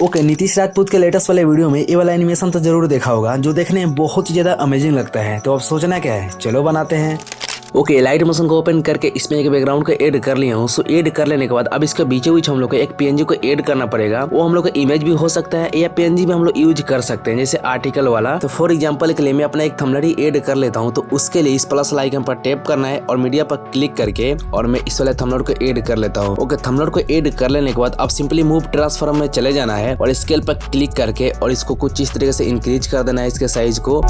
Okay, Nitish Rajput के latest वाले video में ये वाला एनिमेशन तो जरूर देखा होगा, जो देखने में बहुत ही ज्यादा अमेजिंग लगता है। तो अब सोचना क्या है, चलो बनाते हैं। ओके, लाइट मोशन को ओपन करके इसमें एक बैकग्राउंड को ऐड कर लिया हूँ। सो ऐड कर लेने के बाद अब इसके बीचों बीच हम लोग को एक पीएनजी को ऐड करना पड़ेगा। वो हम लोग का इमेज भी हो सकता है या पीएनजी भी हम लोग यूज कर सकते हैं, जैसे आर्टिकल वाला। तो फॉर एग्जांपल के लिए मैं अपना एक थंबनेल ऐड कर लेता हूँ। तो उसके लिए इस प्लस आइकन पर टैप करना है और मीडिया पर क्लिक करके और मैं इस वाले थंबनेल को ऐड कर लेता हूँ। ओके, थंबनेल को ऐड कर लेने के बाद अब सिंपली मूव ट्रांसफॉर्म में चले जाना है और स्केल पर क्लिक करके और इसको कुछ इस तरीके से इंक्रीज कर देना है, इसके साइज को।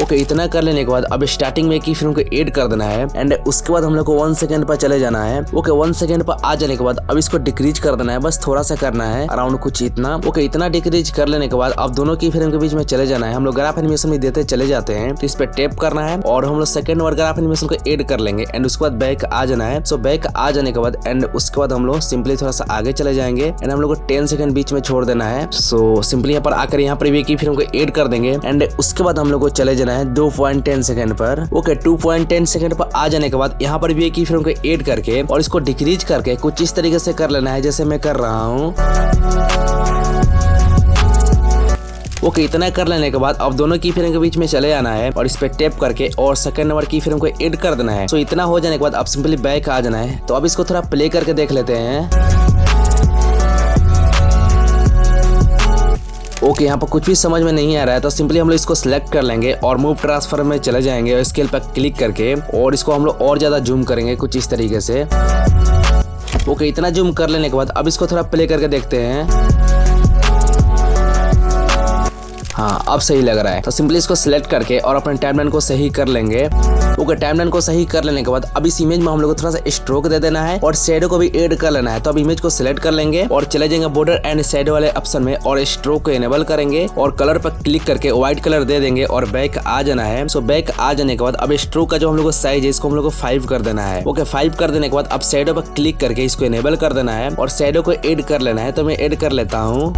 ओके, इतना कर लेने के बाद अब स्टार्टिंग में की फिल्म को ऐड कर देना है एंड उसके बाद हम लोग को 1 सेकंड पर चले जाना है। ओके, 1 सेकंड पर आ जाने के बाद अब इसको डिक्रीज कर देना है, बस थोड़ा सा करना है, अराउंड कुछ इतना। ओके, इतना डिक्रीज कर लेने के बाद अब दोनों की फिल्म के बीच में चले जाना है। हम लोग ग्राफ एनिमेशन में देते चले जाते हैं, तो इस पे टैप करना है और हम लोग सेकंड और ग्राफ एनिमेशन को ऐड कर लेंगे एंड उसके बाद बैक आ जाना है। सो बैक आ जाने के बाद एंड उसके बाद हम लोग सिंपली थोड़ा सा आगे चले जाएंगे एंड हम लोग को 10 सेकंड बीच में छोड़ देना है। सो सिंपली यहाँ पर आकर यहाँ पर भी की फिल्म को ऐड कर देंगे एंड उसके बाद हम लोग को चले जाना है 2.10 सेकंड पर। ओके, 2.10 सेकंड पर आ जाने के बाद यहाँ पर भी एक की फिल्म को ऐड करके और इसको डिक्रीज करके कुछ इस तरीके से कर लेना है, जैसे मैं कर रहा हूँ। ओके, इतना कर लेने के बाद अब दोनों की फिल्म के बीच में चले आना है और इस पे टैप करके और सेकंड नंबर की फिल्म को ऐड कर देना है। सो इतना हो जाने के बाद अब सिंपली बैक आ जाना है। तो अब इसको थोड़ा प्ले करके देख लेते हैं। ओके, यहाँ पर कुछ भी समझ में नहीं आ रहा है तो सिंपली हम लोग इसको सिलेक्ट कर लेंगे और मूव ट्रांसफॉर्म में चले जाएंगे और स्केल पर क्लिक करके और इसको हम लोग और ज्यादा जूम करेंगे कुछ इस तरीके से। ओके, इतना जूम कर लेने के बाद अब इसको थोड़ा प्ले करके देखते हैं। हाँ, अब सही लग रहा है। तो सिंपली इसको सिलेक्ट करके और अपने टाइमलाइन को सही कर लेंगे। ओके, टाइमलाइन को सही कर लेने के बाद अब इस इमेज में हम लोग को थोड़ा सा स्ट्रोक दे देना है और शैडो को भी ऐड कर लेना है। तो अब इमेज को सिलेक्ट कर लेंगे और चले जाएंगे बॉर्डर एंड शैडो वाले ऑप्शन में और स्ट्रोक को इनेबल करेंगे और कलर पर क्लिक करके व्हाइट कलर दे देंगे और बैक आ जाना है। सो बैक आ जाने के बाद अब स्ट्रोक का जो हम लोग को साइज है इसको हम लोग को 5 कर देना है। ओके, 5 कर देने के बाद अब शैडो पर क्लिक करके इसको इनेबल कर देना है और शैडो को ऐड कर लेना है। तो मैं ऐड कर लेता हूँ।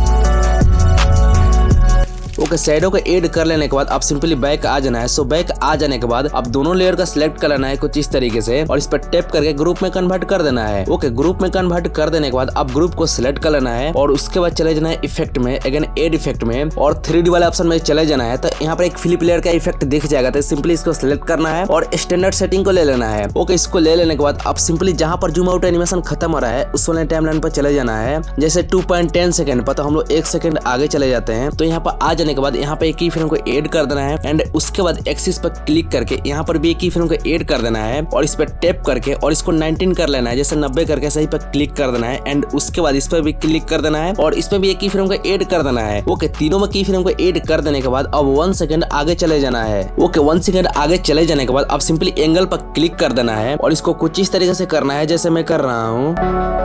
ओके, शैडो को ऐड कर लेने के बाद अब सिंपली बैक आ जाना है। सो बैक आ जाने के बाद अब दोनों लेयर का सिलेक्ट कर लेना है कुछ इस तरीके से और इस पर टैप करके ग्रुप में कन्वर्ट कर देना है। ओके, ग्रुप में कन्वर्ट कर देने के बाद अब ग्रुप को सिलेक्ट कर लेना है और उसके बाद चले जाना है इफेक्ट में, अगेन ऐड इफेक्ट में और 3D वाले ऑप्शन में चले जाना है। तो यहाँ पर एक फ्लिप लेयर का इफेक्ट दिख जाएगा, तो सिंपली इसको सिलेक्ट करना है और स्टैंडर्ड सेटिंग को ले लेना है। ओके, इसको ले लेने के बाद अब सिंपली जहाँ पर जूम आउट एनिमेशन खत्म हो रहा है उस वाले टाइमलाइन पर चले जाना है, जैसे 2.10 सेकंड पर। तो हम लोग 1 सेकंड आगे चले जाते हैं। तो यहाँ पर आ जाने के बाद यहाँ पे की फिल्म को ऐड कर देना है एंड उसके बाद एक्सिस पर क्लिक करके यहाँ पर भी एक की फिल्म को ऐड कर देना है और इस पर टैप करके और इसको 19 कर लेना है, जैसे 90 करके सही पर क्लिक कर देना है एंड उसके बाद इस पर भी क्लिक कर देना है और इसमें भी एक की फिल्म को ऐड कर देना है। ओके, तीनों में की फिल्म को ऐड कर देने के बाद अब 1 सेकंड आगे चले जाना है। ओके, 1 सेकंड आगे चले जाने के बाद अब सिंपली एंगल पर क्लिक कर देना है और इसको कुछ इस तरीके से करना है, जैसे मैं कर रहा हूँ।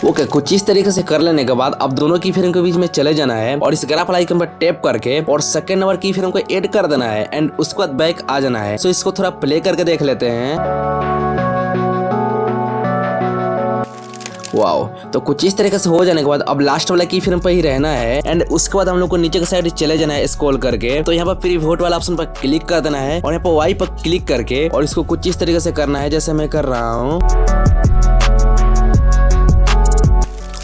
ओके, कुछ इस तरीके से कर लेने के बाद अब दोनों की फिल्म के बीच में चले जाना है और इस ग्राफ आइकन पर टैप करके और सेकंड नंबर की फिल्म को ऐड कर देना है एंड उसके बाद बैक आ जाना है। सो इसको थोड़ा प्ले करके देख लेते हैं। वाओ, तो कुछ इस तरीके से हो जाने के बाद अब लास्ट वाला की फिल्म पर ही रहना है एंड उसके बाद हम लोग को नीचे के साइड चले जाना है स्क्रॉल करके। तो यहाँ पर प्री वोट वाला ऑप्शन पर क्लिक कर देना है और यहाँ पर वाई पर क्लिक करके और इसको कुछ इस तरीके से करना है, जैसे मैं कर रहा हूँ।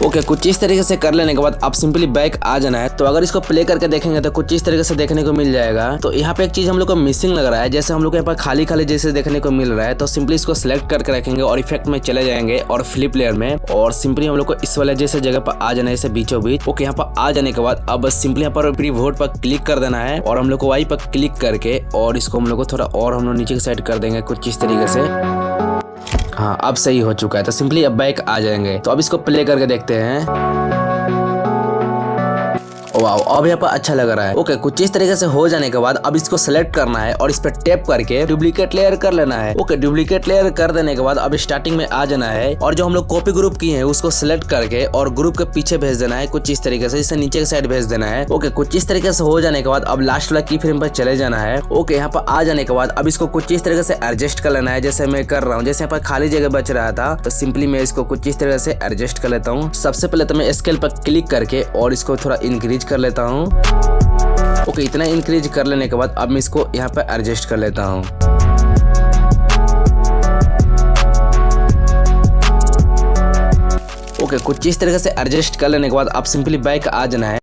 ओके, कुछ इस तरीके से कर लेने के बाद अब सिंपली बैक आ जाना है। तो अगर इसको प्ले करके देखेंगे तो कुछ इस तरीके से देखने को मिल जाएगा। तो यहाँ पे एक चीज हम लोग को मिसिंग लग रहा है, जैसे हम लोग को यहाँ पर खाली खाली जैसे देखने को मिल रहा है। तो सिंपली इसको सिलेक्ट करके रखेंगे और इफेक्ट में चले जाएंगे और फ्लिप लेयर में और सिंपली हम लोग को इस वाले जैसे जगह पर आ जाना है, जैसे बीचों बीच। ओके, यहाँ पर आ जाने के बाद अब सिंपली यहाँ पर प्री वोट पर क्लिक कर देना है और हम लोग को वाई पर क्लिक करके और इसको हम लोग को थोड़ा और हम लोग नीचे की साइड कर देंगे कुछ इस तरीके से। हाँ, अब सही हो चुका है। तो सिंपली अब बैक आ जाएंगे। तो अब इसको प्ले करके देखते हैं। वाओ, अब यहाँ पर अच्छा लग रहा है। ओके, कुछ इस तरीके से हो जाने के बाद अब इसको सेलेक्ट करना है और इस पर टैप करके डुप्लीकेट लेयर कर लेना है। ओके, डुप्लीकेट लेयर कर देने के बाद अब स्टार्टिंग में आ जाना है और जो हम लोग कॉपी ग्रुप की है उसको सिलेक्ट करके और ग्रुप के पीछे भेज देना है कुछ इस तरीके से, जिससे नीचे की साइड भेज देना है। ओके, कुछ इस तरीके से हो जाने के बाद अब लास्ट वाला की फ्रेम पर चले जाना है। ओके, यहाँ पर आ जाने के बाद अब इसको कुछ इस तरीके से एडजस्ट कर लेना है, जैसे मैं कर रहा हूँ। जैसे यहाँ पर खाली जगह बच रहा था तो सिंपली मैं इसको कुछ इस तरीके से एडजस्ट कर लेता हूँ। सबसे पहले तो मैं स्केल पर क्लिक करके और इसको थोड़ा इंक्रीज कर लेता हूँ। ओके, इतना इंक्रीज कर लेने के बाद अब मैं इसको यहाँ पे एडजस्ट कर लेता हूँ। ओके, कुछ इस तरीके से एडजस्ट कर लेने के बाद आप सिंपली बैक आ जाना है।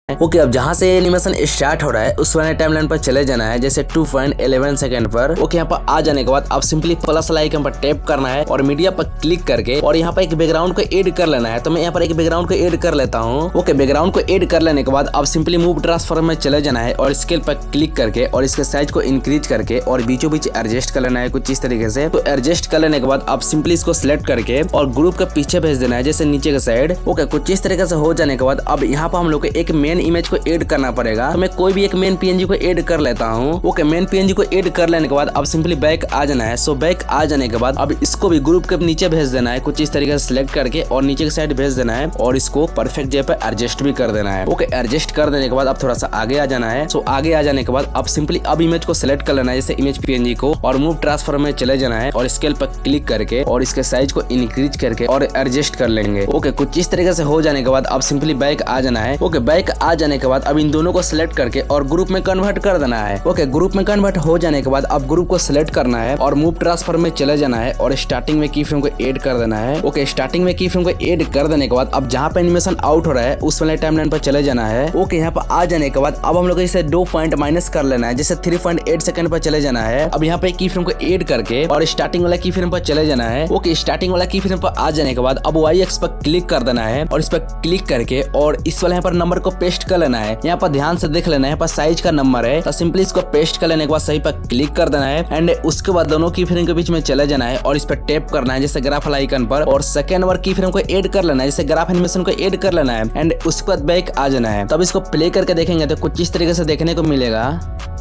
ओके, अब जहां से एनिमेशन स्टार्ट हो रहा है उस वाले टाइमलाइन पर चले जाना है, जैसे 2.11 सेकंड पर। ओके, यहाँ पर आ जाने के बाद आप सिंपली प्लस आइकन पर टैप करना है और मीडिया पर क्लिक करके और यहाँ पर एक बैकग्राउंड को ऐड कर लेना है। तो मैं यहाँ पर एक बैकग्राउंड को ऐड कर लेता हूँ। ओके, बैकग्राउंड को ऐड कर लेने के बाद आप सिंपली मूव ट्रांसफॉर्म में चले जाना है और स्केल पर क्लिक करके और इसके साइज को इंक्रीज करके और बीचों बीच एडजस्ट कर लेना है कुछ इस तरीके से। तो एडजस्ट कर लेने के बाद आप सिंपली इसको सिलेक्ट करके और ग्रुप के पीछे भेज देना है, जैसे नीचे के साइड। ओके, कुछ इस तरीके से हो जाने के बाद अब यहाँ पर हम लोग को एक मेन इमेज को ऐड करना पड़ेगा। तो मैं कोई भी एक मेन पीएनजी को ऐड कर लेता हूँ। ओके, मेन पीएनजी को ऐड कर लेने के बाद अब सिंपली बैक आ जाना है। सो बैक आ जाने के बाद अब इसको भी ग्रुप के नीचे भेज देना है कुछ इस तरीके से सिलेक्ट करके और नीचे की साइड भेज देना है और इसको परफेक्ट जगह पे एडजस्ट भी कर देना है। ओके, एडजस्ट कर देने के बाद अब थोड़ा सा आगे आ जाना है। सो आगे आ जाने के बाद अब सिंपली अब इमेज को सिलेक्ट कर लेना है, जैसे इमेज पीएनजी को, और मूव ट्रांसफॉर्म में चले जाना है और स्केल पर क्लिक करके और इसके साइज को इंक्रीज करके और एडजस्ट कर लेंगे। ओके, कुछ इस तरीके से हो जाने के बाद अब सिंपली बैक आ जाना है। ओके, बैक आ जाने के बाद अब इन दोनों को सिलेक्ट करके और ग्रुप में कन्वर्ट कर देना है। ओके, ग्रुप में कन्वर्ट हो जाने के बाद अब ग्रुप को सिलेक्ट करना है और मूव ट्रांसफर में चले जाना है और स्टार्टिंग में की फ्रेम को ऐड कर देना है। ओके, स्टार्टिंग में की फ्रेम को ऐड कर देने के बाद अब जहाँ पे एनिमेशन आउट हो रहा है उस वाले टाइमलाइन पर चले जाना है। ओके, यहाँ पर आ जाने के बाद अब हम लोग इसे 2 पॉइंट माइनस कर लेना है, जैसे 3.8 सेकंड पर चले जाना है। अब यहाँ पे की फ्रेम को ऐड करके और स्टार्टिंग वाला की फ्रेम पर चले जाना है। ओके, स्टार्टिंग वाला की फ्रेम पर आ जाने के बाद अब वाई एक्स पर क्लिक कर देना है और इस पर क्लिक करके और इस वाले यहाँ पर नंबर को पेस्ट कर लेना है। यहाँ पर ध्यान से देख लेना है, पर साइज का नंबर है, तो सिंपली इसको पेस्ट कर लेने के बाद सही पर क्लिक कर देना है एंड उसके बाद दोनों की फ्रेम के बीच में चले जाना है और इस पर टैप करना है, जैसे ग्राफ आइकन पर, और सेकंड नंबर की फ्रेम को ऐड कर लेना है, जैसे ग्राफ एनिमेशन को ऐड कर लेना है एंड उसके बाद बैक आ जाना है। तब इसको प्ले करके देखेंगे तो कुछ इस तरीके से देखने को मिलेगा।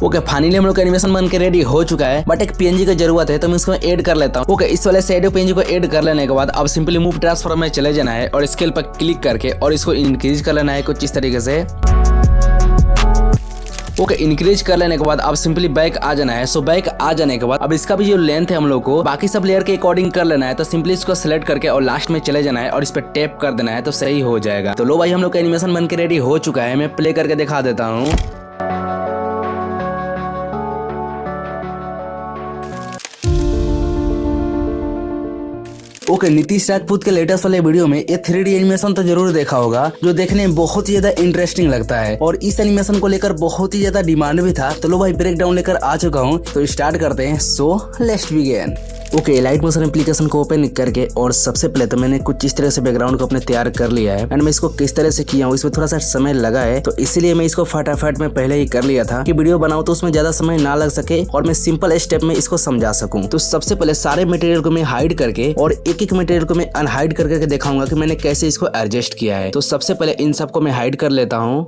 ओके, फाइनली हम लोग का एनिमेशन बन के रेडी हो चुका है, बट एक पीएनजी की जरूरत है तो मैं इसको ऐड कर लेता हूँ। ओके, इस वाले शैडो पीएनजी को ऐड कर लेने के बाद अब सिंपली मूव ट्रांसफॉर्म में चले जाना है और स्केल पर क्लिक करके और इसको इंक्रीज कर लेना है कुछ इस तरीके से। ओके, इंक्रीज कर लेने के बाद अब सिंपली बैक आ जाना है। सो बैक आ जाने के बाद अब इसका भी जो लेंथ है हम लोग को बाकी सब लेयर के अकॉर्डिंग कर लेना है, तो सिंपली इसको सिलेक्ट करके और लास्ट में चले जाना है और इस पर टैप कर देना है तो सही हो जाएगा। तो लो भाई, हम लोग का एनिमेशन बन के रेडी हो चुका है। मैं प्ले करके दिखा देता हूँ। ओके, नीतीश राजपूत के लेटेस्ट वाले वीडियो में ये 3D एनिमेशन तो जरूर देखा होगा, जो देखने में बहुत ही ज्यादा इंटरेस्टिंग लगता है और इस एनिमेशन को लेकर बहुत ही ज्यादा डिमांड भी था। तो लो भाई, ब्रेक डाउन लेकर आ चुका हूँ, तो स्टार्ट करते हैं। So let's begin. Okay, light motion application को ओपन करके और सबसे पहले तो मैंने कुछ इस तरह से बैकग्राउंड को अपने तैयार कर लिया है एंड मैं इसको किस तरह से किया हूँ, इसमें थोड़ा सा समय लगा है, तो इसीलिए मैं इसको फटाफट में पहले ही कर लिया था कि वीडियो बनाऊं तो उसमें ज्यादा समय ना लग सके और मैं सिंपल स्टेप में इसको समझा सकूं। तो सबसे पहले सारे मटेरियल को मैं हाइड करके और एक एक मटेरियल को मैं अनहाइड करके दिखाऊंगा कि मैंने कैसे इसको एडजस्ट किया है। तो सबसे पहले इन सबको मैं हाइड कर लेता हूँ।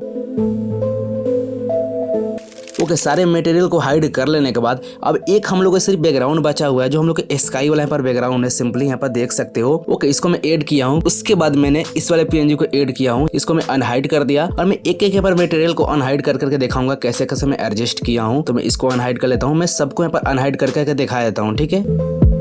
ओके, सारे मटेरियल को हाइड कर लेने के बाद अब एक हम लोग का सिर्फ बैकग्राउंड बचा हुआ है, जो हम लोग के स्काई वाला यहाँ पर बैकग्राउंड है, सिंपली यहाँ पर देख सकते हो। ओके, इसको मैं ऐड किया हूँ। उसके बाद मैंने इस वाले पीएनजी को ऐड किया हूँ, इसको मैं अनहाइड कर दिया और मैं एक एक पर मटेरियल को अनहाइड कर करके दिखाऊंगा कैसे कैसे मैं एडजस्ट किया हूँ। तो मैं इसको अनहाइड कर लेता हूँ, मैं सबको यहाँ पर अनहाइड करके दिखा देता हूँ, ठीक है।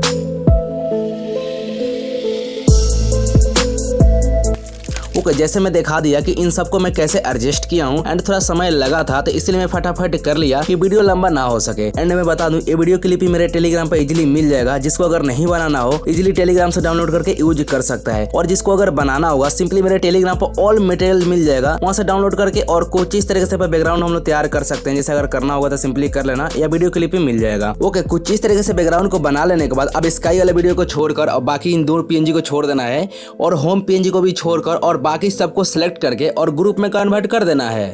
ओके, जैसे मैं दिखा दिया कि इन सबको मैं कैसे एडजस्ट किया हूँ एंड थोड़ा समय लगा था तो इसलिए मैं फटाफट कर लिया कि वीडियो लंबा ना हो सके। एंड मैं बता दूं, ये वीडियो क्लिप ही मेरे टेलीग्राम पर इजीली मिल जाएगा, जिसको अगर नहीं बनाना हो इजीली टेलीग्राम से डाउनलोड करके यूज कर सकता है, और जिसको अगर बनाना होगा सिंपली मेरे टेलीग्राम पर ऑल मटेरियल मिल जाएगा, वहाँ से डाउनलोड करके और कुछ इस तरीके से बैकग्राउंड हम लोग तैयार कर सकते हैं। जैसे अगर करना होगा तो सिंपली कर लेना, या वीडियो क्लिप ही मिल जाएगा। ओके, कुछ इस तरीके से बैकग्राउंड को बना लेने के बाद अब स्काई वाले वीडियो को छोड़कर और बाकी इन दो पीएनजी को छोड़ देना है और होम पीएनजी को भी छोड़कर और बाकी सबको सिलेक्ट करके और ग्रुप में कन्वर्ट कर देना है।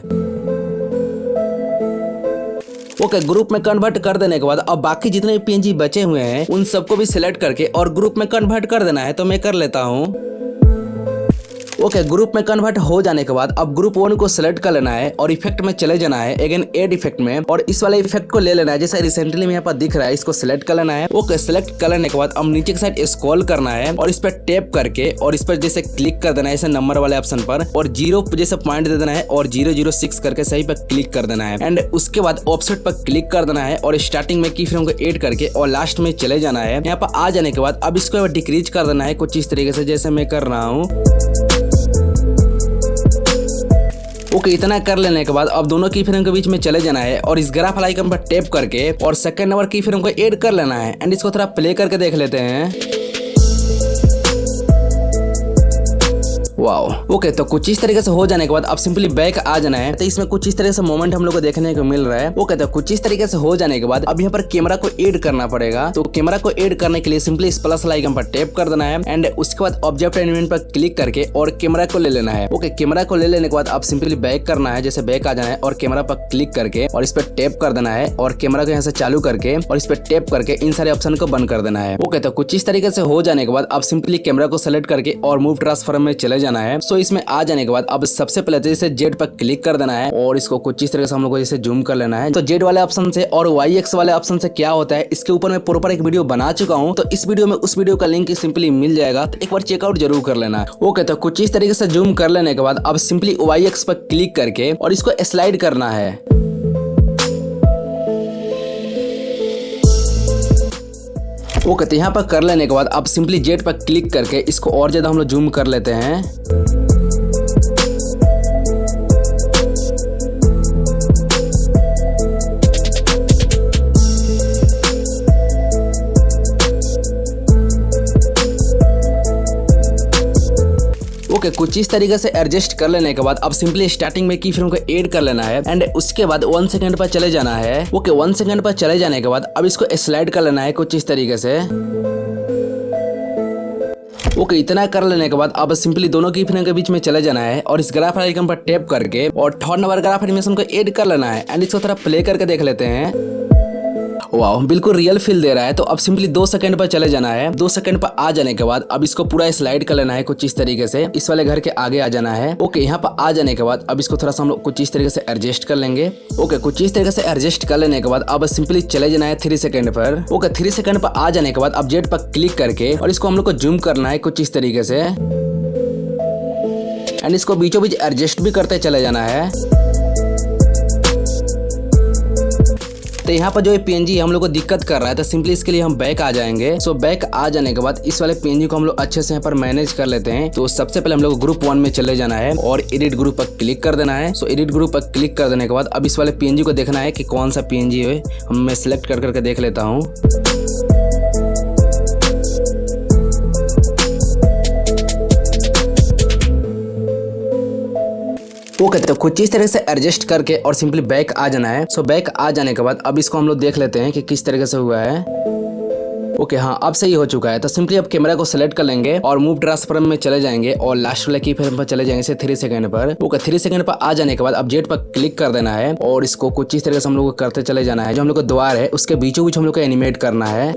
ओके, ग्रुप में कन्वर्ट कर देने के बाद अब बाकी जितने पीएनजी बचे हुए हैं उन सबको भी सिलेक्ट करके और ग्रुप में कन्वर्ट कर देना है। तो मैं कर लेता हूँ। ओके, ग्रुप में कन्वर्ट हो जाने के बाद अब ग्रुप 1 को सिलेक्ट कर लेना है और इफेक्ट में चले जाना है, अगेन एड इफेक्ट में, और इस वाले इफेक्ट को ले लेना है, जैसे रिसेंटली में यहाँ पर दिख रहा है, इसको सिलेक्ट कर लेना है। ओके, सिलेक्ट कर लेने के बाद अब नीचे की साइड स्क्रॉल करना है और इस पर टैप करके और इस पर जैसे क्लिक कर देना है, जैसे नंबर वाले ऑप्शन पर, और 0 जैसे पॉइंट दे देना है और 006 करके सही पर क्लिक कर देना है एंड उसके बाद ऑफसेट पर क्लिक कर देना है और स्टार्टिंग में की फ्रेम को ऐड करके और लास्ट में चले जाना है। यहाँ पर आ जाने के बाद अब इसको डिक्रीज कर देना है कुछ इस तरीके से, जैसे मैं कर रहा हूँ। ओके, इतना कर लेने के बाद अब दोनों की फ्रेम के बीच में चले जाना है और इस ग्राफ आइकन पर टैप करके और सेकंड नंबर की फ्रेम को ऐड कर लेना है एंड इसको थोड़ा प्ले करके देख लेते हैं। वाओ ओके, तो कुछ इस तरीके से हो जाने के बाद अब सिंपली बैक आ जाना है। तो इसमें कुछ इस तरीके से मोमेंट हम लोग को देखने को मिल रहा है। ओके, तो कुछ इस तरीके से हो जाने के बाद अब यहाँ पर कैमरा को ऐड करना पड़ेगा। तो कैमरा को ऐड करने के लिए सिंपली इस प्लस आइकन पर टैप कर देना है एंड उसके बाद ऑब्जेक्ट एलिमेंट पर क्लिक करके और कैमरा को ले लेना है। ओके, कैमरा को ले लेने के बाद अब सिंपली बैक करना है, जैसे बैक आ जाना है और कैमरा पर क्लिक करके और इस पर टैप कर देना है और कैमरा को यहाँ से चालू करके और इस पर टैप करके इन सारे ऑप्शन को बंद कर देना है। ओके, तो कुछ इस तरीके से हो जाने के बाद अब सिंपली कैमरा को सेलेक्ट करके और मूव ट्रांसफॉर्म में चले जाना है। सो इसमें आ जाने के बाद अब सबसे पहले जैसे जेड पर क्लिक कर देना है और इसको कुछ इस तरीके से हम लोग को जैसे जूम कर लेना है। तो जेड वाले ऑप्शन से और वाई एक्स वाले ऑप्शन से क्या होता है इसके ऊपर मैं प्रॉपर एक वीडियो बना चुका हूँ, तो इस वीडियो में उस वीडियो का लिंक सिंपली मिल जाएगा, तो एक बार चेकआउट जरूर कर लेना। ओके, तो कुछ इस तरीके से जूम कर लेने के बाद अब सिंपली वाई एक्स पर क्लिक करके और इसको स्लाइड करना है। ओके, तो यहाँ पर कर लेने के बाद अब सिंपली जेड पर क्लिक करके इसको और ज्यादा हम लोग जूम कर लेते हैं। ओके, कुछ इस तरीके से एडजस्ट कर लेने के बाद अब सिंपली स्टार्टिंग में की फ्रेम को ऐड कर लेना है एंड उसके बाद 1 सेकंड पर चले जाना है। ओके, 1 सेकंड पर चले जाने के बाद अब इसको स्लाइड कर लेना है कुछ इस तरीके से। ओके, इतना कर लेने के बाद अब सिंपली दोनों की फ्रेम के बीच में चले जाना है और इस ग्राफ आइकन पर टैप करके और थर्ड नंबर ग्राफ एनिमेशन को ऐड कर लेना है एंड इसको थोड़ा प्ले करके देख लेते हैं। वाह, बिल्कुल रियल फील दे रहा है। तो अब सिंपली 2 सेकंड पर चले जाना है। 2 सेकंड पर आ जाने के बाद अब इसको पूरा स्लाइड कर लेना है कुछ इस तरीके से, इस वाले घर के आगे आ जाना है। ओके, यहाँ पर आ जाने के बाद अब इसको थोड़ा सा हम लोग कुछ इस तरीके से एडजस्ट कर लेंगे। ओके, कुछ इस तरीके से एडजस्ट कर लेने के बाद अब सिंपली चले जाना है 3 सेकंड पर। ओके, 3 सेकंड पर आ जाने के बाद अब जेड पर क्लिक करके और इसको हम लोग को जूम करना है कुछ इस तरीके से एंड इसको बीचों बीच एडजस्ट भी करते चले जाना है। तो यहाँ पर जो पीएनजी हम लोग को दिक्कत कर रहा है, तो सिंपली इसके लिए हम बैक आ जाएंगे। सो बैक आ जाने के बाद इस वाले पीएनजी को हम लोग अच्छे से यहाँ पर मैनेज कर लेते हैं। तो सबसे पहले हम लोग ग्रुप 1 में चले जाना है और एडिट ग्रुप पर क्लिक कर देना है। सो एडिट ग्रुप पर क्लिक कर देने के बाद अब इस वाले पीएनजी को देखना है कि कौन सा पीएनजी है, मैं सिलेक्ट कर करके देख लेता हूँ। ओके, तो कुछ इस तरह से एडजस्ट करके और सिंपली बैक आ जाना है। सो बैक आ जाने के बाद अब इसको हम लोग देख लेते हैं कि किस तरीके से हुआ है। ओके, हाँ, अब सही हो चुका है। तो सिंपली अब कैमरा को सेलेक्ट कर लेंगे और मूव ट्रांसफॉर्म में चले जाएंगे और लास्ट वाले की फ्रेम पर चले जाएंगे से 3 सेकंड पर। ओके, 3 सेकंड पर आ जाने के बाद अब जेड पर क्लिक कर देना है और इसको कुछ इस तरीके से हम लोग को करते चले जाना है। जो हम लोग का द्वार है उसके बीचों बीच हम लोग को एनिमेट करना है।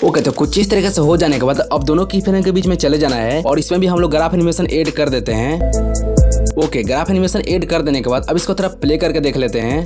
ओके, तो कुछ इस तरीके से हो जाने के बाद अब दोनों की फ्रेम के बीच में चले जाना है और इसमें भी हम लोग ग्राफ एनिमेशन ऐड कर देते हैं। ओके, ग्राफ एनिमेशन ऐड कर देने के बाद अब इसको थोड़ा प्ले करके देख लेते हैं।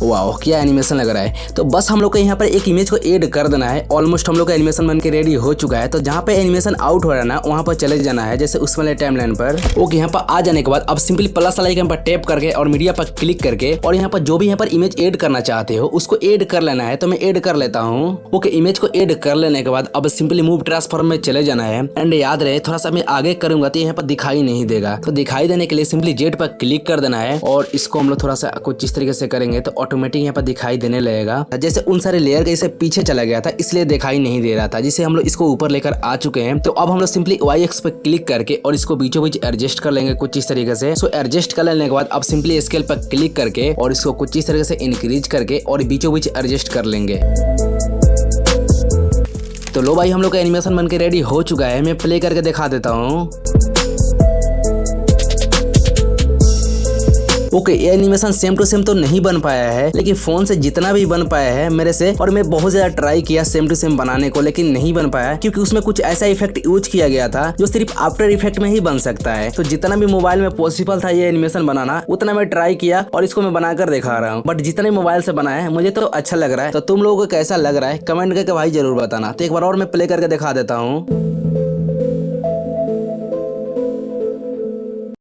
वाओ, क्या एनिमेशन लग रहा है। तो बस हम लोग को यहाँ पर एक इमेज को ऐड कर देना है। ऑलमोस्ट हम लोग का एनिमेशन बन के रेडी हो चुका है। तो जहाँ पे एनिमेशन आउट हो रहा है ना, वहाँ पर चले जाना है, जैसे उस वाले टाइमलाइन पर। ओके, यहाँ पर आ जाने के बाद अब सिंपली प्लस आइकन पर टैप करके और मीडिया पर क्लिक करके और यहाँ पर जो भी यहाँ पर इमेज ऐड करना चाहते हो उसको ऐड कर लेना है। तो मैं ऐड कर लेता हूँ। ओके, इमेज को ऐड कर लेने के बाद अब सिंपली मूव ट्रांसफॉर्म में चले जाना है एंड याद रहे थोड़ा सा मैं आगे करूंगा तो यहाँ पर दिखाई नहीं देगा। तो दिखाई देने के लिए सिंपली जेड पर क्लिक कर देना है और इसको हम लोग थोड़ा सा कुछ इस तरीके से करेंगे तो ऑटोमेटिक यहाँ पर दिखाई देने लगेगा। जैसे उन सारे लेयर के इसे पीछे चला गया था इसलिए दिखाई नहीं दे रहा था, जिसे हम लोग इसको ऊपर लेकर आ चुके हैं। तो अब हम लोग सिंपली वाई एक्स पे क्लिक करके और इसको बीचों बीच एडजस्ट कर लेंगे कुछ इस तरीके से। सो एडजस्ट कर लेने के बाद अब सिंपली स्केल पर क्लिक करके और इसको कुछ इस तरीके से इंक्रीज करके और बीचों बीच एडजस्ट कर लेंगे। तो लो भाई, हम लोग का एनिमेशन बनके रेडी हो चुका है। मैं प्ले करके दिखा देता हूँ। ओके, ये एनिमेशन सेम टू सेम तो नहीं बन पाया है, लेकिन फोन से जितना भी बन पाया है मेरे से, और मैं बहुत ज्यादा ट्राई किया सेम टू सेम बनाने को, लेकिन नहीं बन पाया क्योंकि उसमें कुछ ऐसा इफेक्ट यूज किया गया था जो सिर्फ आफ्टर इफेक्ट में ही बन सकता है। तो जितना भी मोबाइल में पॉसिबल था ये एनिमेशन बनाना, उतना मैं ट्राई किया और इसको मैं बनाकर दिखा रहा हूँ। बट जितने मोबाइल से बनाया है मुझे तो अच्छा लग रहा है। तो तुम लोगों को कैसा लग रहा है कमेंट करके भाई जरूर बताना। तो एक बार और मैं प्ले करके दिखा देता हूँ।